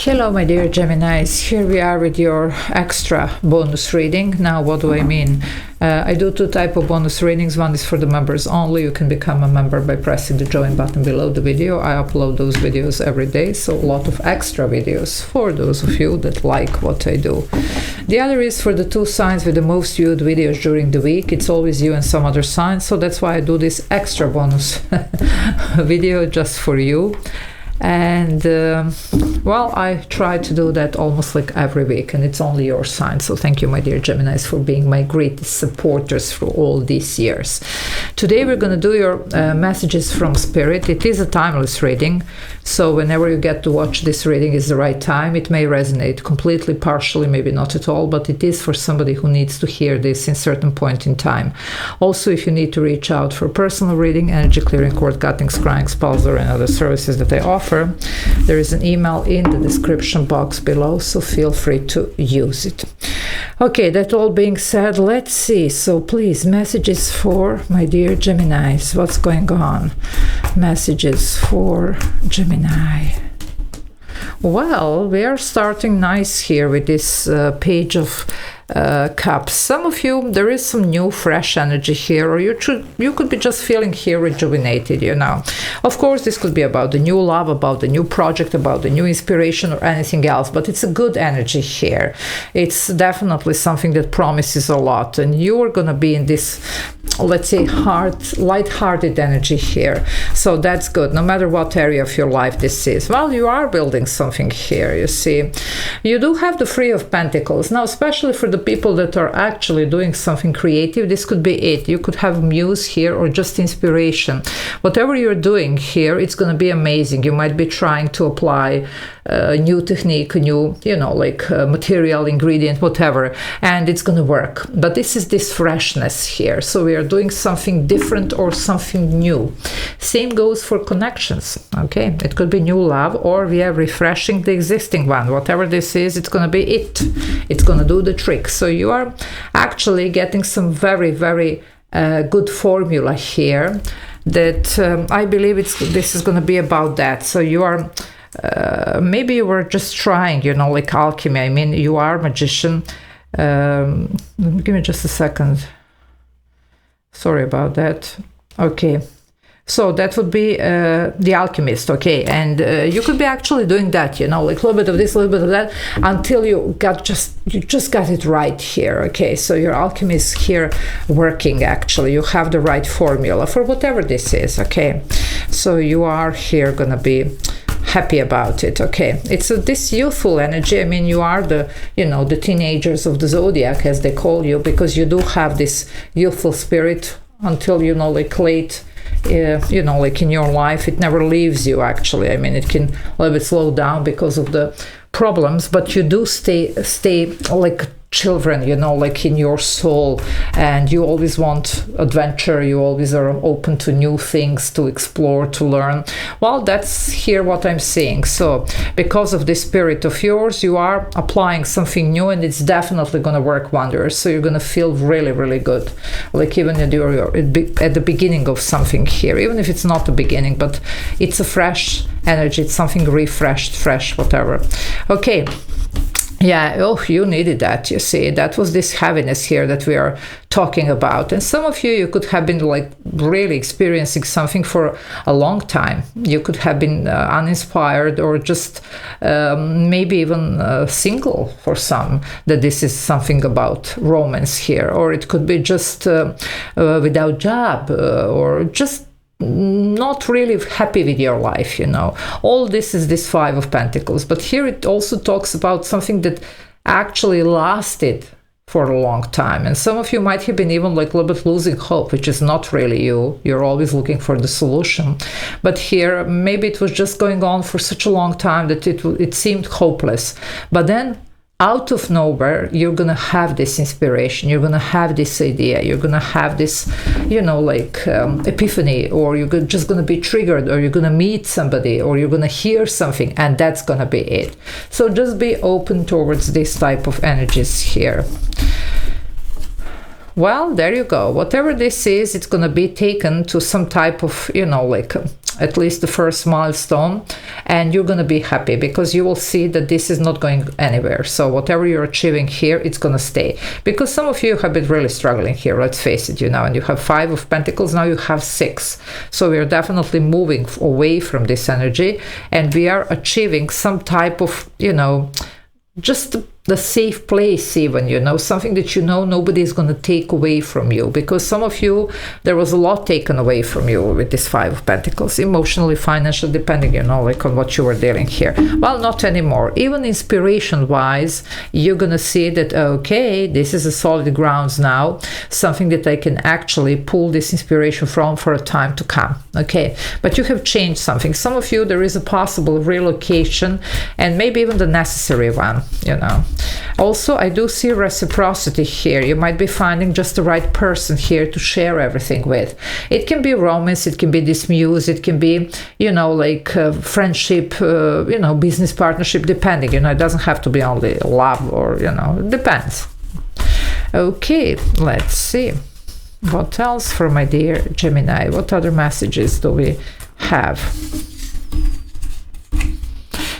Hello my dear Geminis, here we are with your extra bonus reading. Now what do I mean? I do two types of bonus readings. One is for the members only. You can become a member by pressing the join button below the video. I upload those videos every day, so a lot of extra videos for those of you that like what I do. The other is for the two signs with the most viewed videos during the week. It's always you and some other sign, so that's why I do this extra bonus video just for you. And well, I try to do that almost like every week, and it's only your sign. So thank you, my dear Geminis, for being my greatest supporters for all these years. Today we're going to do your messages from Spirit. It is a timeless reading, so whenever you get to watch this reading is the right time. It may resonate completely, partially, maybe not at all, but it is for somebody who needs to hear this in certain point in time. Also, if you need to reach out for personal reading, energy clearing, cord cutting, scrying, spells, and other services that I offer, there is an email in the description box below, so feel free to use it. Okay, that all being said, let's see. So please, messages for my dear Geminis. What's going on? Messages for Gemini. Well, we are starting nice here with this page of cups. Some of you, there is some new fresh energy here, or you could be just feeling here rejuvenated, you know. Of course, this could be about the new love, about the new project, about the new inspiration, or anything else, but it's a good energy here. It's definitely something that promises a lot, and you are going to be in this, let's say, light-hearted energy here. So that's good, no matter what area of your life this is. Well, you are building something here, you see. You do have the Three of Pentacles. Now, especially for the people that are actually doing something creative, this could be it. You could have muse here or just inspiration. Whatever you're doing here, it's going to be amazing. You might be trying to apply a new technique, new, you know, like material, ingredient, whatever, and it's going to work. But this is this freshness here. So we are doing something different or something new. Same goes for connections. Okay, it could be new love, or we are refreshing the existing one. Whatever this is, it's going to be it. It's going to do the trick. So you are actually getting some very, very good formula here that I believe this is going to be about that. So you are maybe you were just trying, you know, like alchemy. I mean, you are a magician. Give me just a second. Sorry about that. Okay. So that would be the alchemist, okay, and you could be actually doing that, you know, like a little bit of this, a little bit of that, until you just got it right here, okay. So your alchemist here working, actually, you have the right formula for whatever this is, okay. So you are here gonna be happy about it, okay. It's this youthful energy. I mean, you are the, you know, the teenagers of the zodiac, as they call you, because you do have this youthful spirit until, you know, like late, you know, like in your life, it never leaves you, actually. I mean, it can a little bit slow down because of the problems, but you do stay like children, you know, like in your soul, and you always want adventure. You always are open to new things, to explore, to learn. Well, that's here what I'm seeing. So because of this spirit of yours, you are applying something new, and it's definitely going to work wonders. So you're going to feel really, really good, like even at the beginning of something here, even if it's not the beginning, but it's a fresh energy. It's something refreshed, fresh, whatever. Okay. Yeah, oh, you needed that, you see. That was this heaviness here that we are talking about. And some of you could have been like really experiencing something for a long time. You could have been uninspired, or just maybe even single for some, that this is something about romance here. Or it could be just without job, or just not really happy with your life, you know. All this is this Five of Pentacles, but here it also talks about something that actually lasted for a long time, and some of you might have been even like a little bit losing hope, which is not really you. You're always looking for the solution, but here maybe it was just going on for such a long time that it seemed hopeless. But then out of nowhere, you're gonna have this inspiration, you're gonna have this idea, you're gonna have this, you know, like epiphany, or you're just gonna be triggered, or you're gonna meet somebody, or you're gonna hear something, and that's gonna be it. So just be open towards this type of energies here. Well, there you go. Whatever this is, it's going to be taken to some type of, you know, like at least the first milestone, and you're going to be happy because you will see that this is not going anywhere. So whatever you're achieving here, it's going to stay, because some of you have been really struggling here, let's face it, and you have 5 of Pentacles, now you have 6. So we are definitely moving away from this energy, and we are achieving some type of, just the safe place, even, something that nobody is going to take away from you, because some of you, there was a lot taken away from you with this 5 of Pentacles, emotionally, financially, depending, like on what you were dealing here. Well, not anymore. Even inspiration wise, you're going to see that, okay, this is a solid grounds now, something that I can actually pull this inspiration from for a time to come. Okay, but you have changed something. Some of you, there is a possible relocation, and maybe even the necessary one, Also, I do see reciprocity here. You might be finding just the right person here to share everything with. It can be romance, it can be this muse, it can be, like friendship, business partnership, depending. It doesn't have to be only love or, it depends. Okay, let's see. What else for my dear Gemini? What other messages do we have?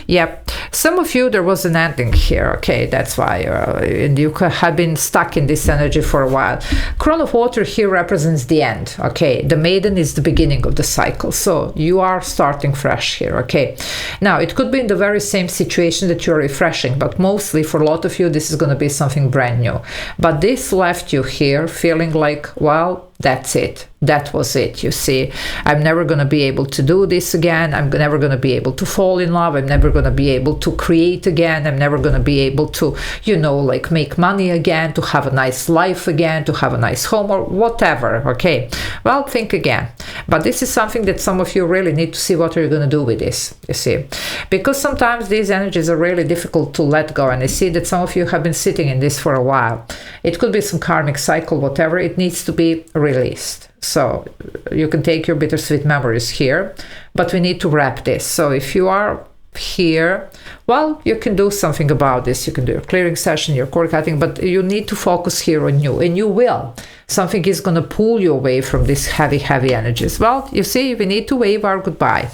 Yep. Some of you, there was an ending here, okay, that's why, and you have been stuck in this energy for a while. Crown of Water here represents the end, okay, the Maiden is the beginning of the cycle, so you are starting fresh here, okay. Now, it could be in the very same situation that you're refreshing, but mostly for a lot of you, this is going to be something brand new. But this left you here feeling like, well, that's it. That was it, you see. I'm never going to be able to do this again. I'm never going to be able to fall in love. I'm never going to be able to create again. I'm never going to be able to, like make money again, to have a nice life again, to have a nice home or whatever, okay? Well, think again. But this is something that some of you really need to see what are you going to do with this, you see. Because sometimes these energies are really difficult to let go. And I see that some of you have been sitting in this for a while. It could be some karmic cycle, whatever. It needs to be released. So you can take your bittersweet memories here, but we need to wrap this. So if you are here, well, you can do something about this. You can do your clearing session, your cord cutting, but you need to focus here on you, and you will. Something is going to pull you away from these heavy energies. Well, you see, we need to wave our goodbye.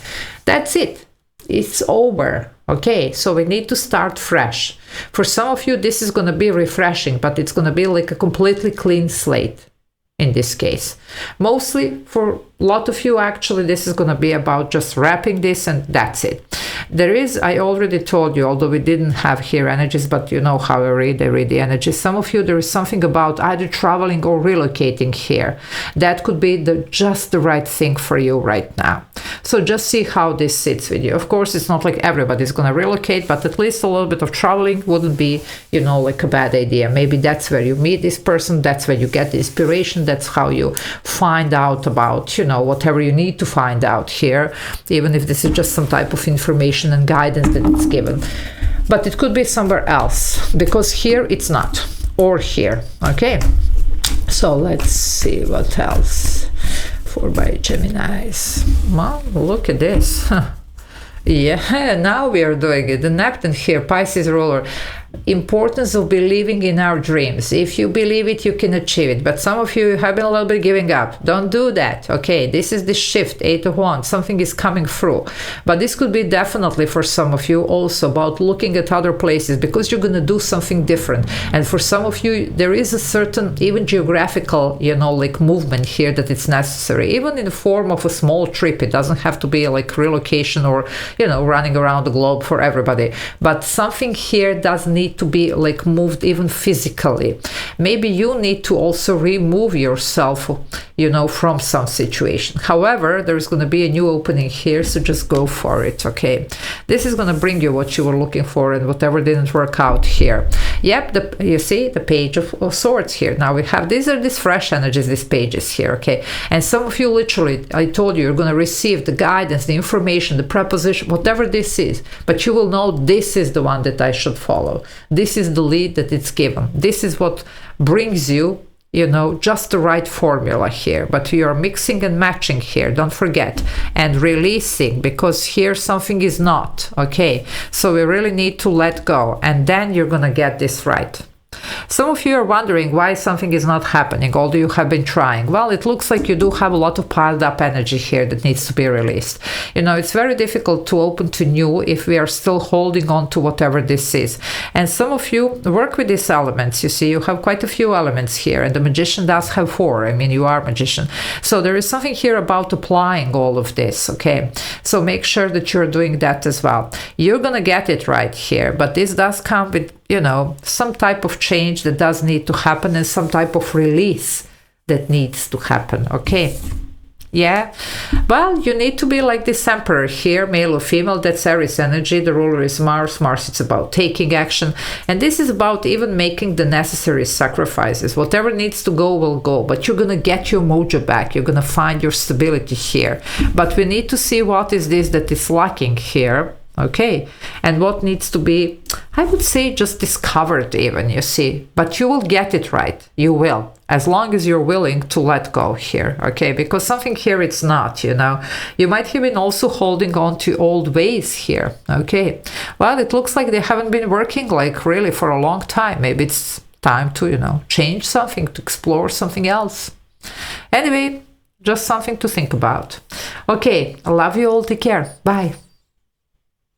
That's it. It's over. Okay, so we need to start fresh. For some of you, this is going to be refreshing, but it's going to be like a completely clean slate. In this case, mostly for a lot of you, actually, this is going to be about just wrapping this and that's it. There is, I already told you, although we didn't have here energies, but you know how I read the energies. Some of you, there is something about either traveling or relocating here. That could be just the right thing for you right now. So just see how this sits with you. Of course, it's not like everybody's going to relocate, but at least a little bit of traveling wouldn't be, like a bad idea. Maybe that's where you meet this person. That's where you get the inspiration. That's how you find out about, whatever you need to find out here, even if this is just some type of information and guidance that it's given. But it could be somewhere else, because here it's not, or here, okay? So let's see what else for my Geminis. Well, look at this. Yeah, now we are doing it. The Neptune here, Pisces ruler. Importance of believing in our dreams. If you believe it, you can achieve it. But some of you have been a little bit giving up. Don't do that. Okay, this is the shift, 8 of Wands. Something is coming through. But this could be definitely for some of you also about looking at other places, because you're going to do something different. And for some of you, there is a certain, even geographical, like movement here that it's necessary. Even in the form of a small trip. It doesn't have to be like relocation or, running around the globe for everybody. But something here does need to be like moved even physically. Maybe you need to also remove yourself, from some situation. However, there's going to be a new opening here, so just go for it, okay? This is going to bring you what you were looking for, and whatever didn't work out here. Yep, you see the Page of Swords here. Now we have, these fresh energies, these pages here, okay? And some of you literally, I told you, you're going to receive the guidance, the information, the preposition, whatever this is, but you will know this is the one that I should follow. This is the lead that it's given. This is what brings you, just the right formula here. But you are mixing and matching here, don't forget. And releasing, because here something is not, okay? So we really need to let go. And then you're going to get this right. Some of you are wondering why something is not happening, although you have been trying. Well, it looks like you do have a lot of piled up energy here that needs to be released. You know, it's very difficult to open to new if we are still holding on to whatever this is. And some of you work with these elements. You see, you have quite a few elements here, and the magician does have 4. I mean, you are a magician. So there is something here about applying all of this, okay? So make sure that you're doing that as well. You're gonna get it right here, but this does come with, you know, some type of change that does need to happen and some type of release that needs to happen, okay? Yeah, well, you need to be like this emperor here, male or female. That's Aries energy. The ruler is Mars. Mars, it's about taking action. And this is about even making the necessary sacrifices. Whatever needs to go will go. But you're going to get your mojo back. You're going to find your stability here. But we need to see what is this that is lacking here. Okay, and what needs to be, I would say, just discovered even, you see. But you will get it right. You will, as long as you're willing to let go here, okay? Because something here it's not, you know. You might have been also holding on to old ways here, okay? Well, it looks like they haven't been working like really for a long time. Maybe it's time to, you know, change something, to explore something else. Anyway, just something to think about. Okay, I love you all. Take care. Bye.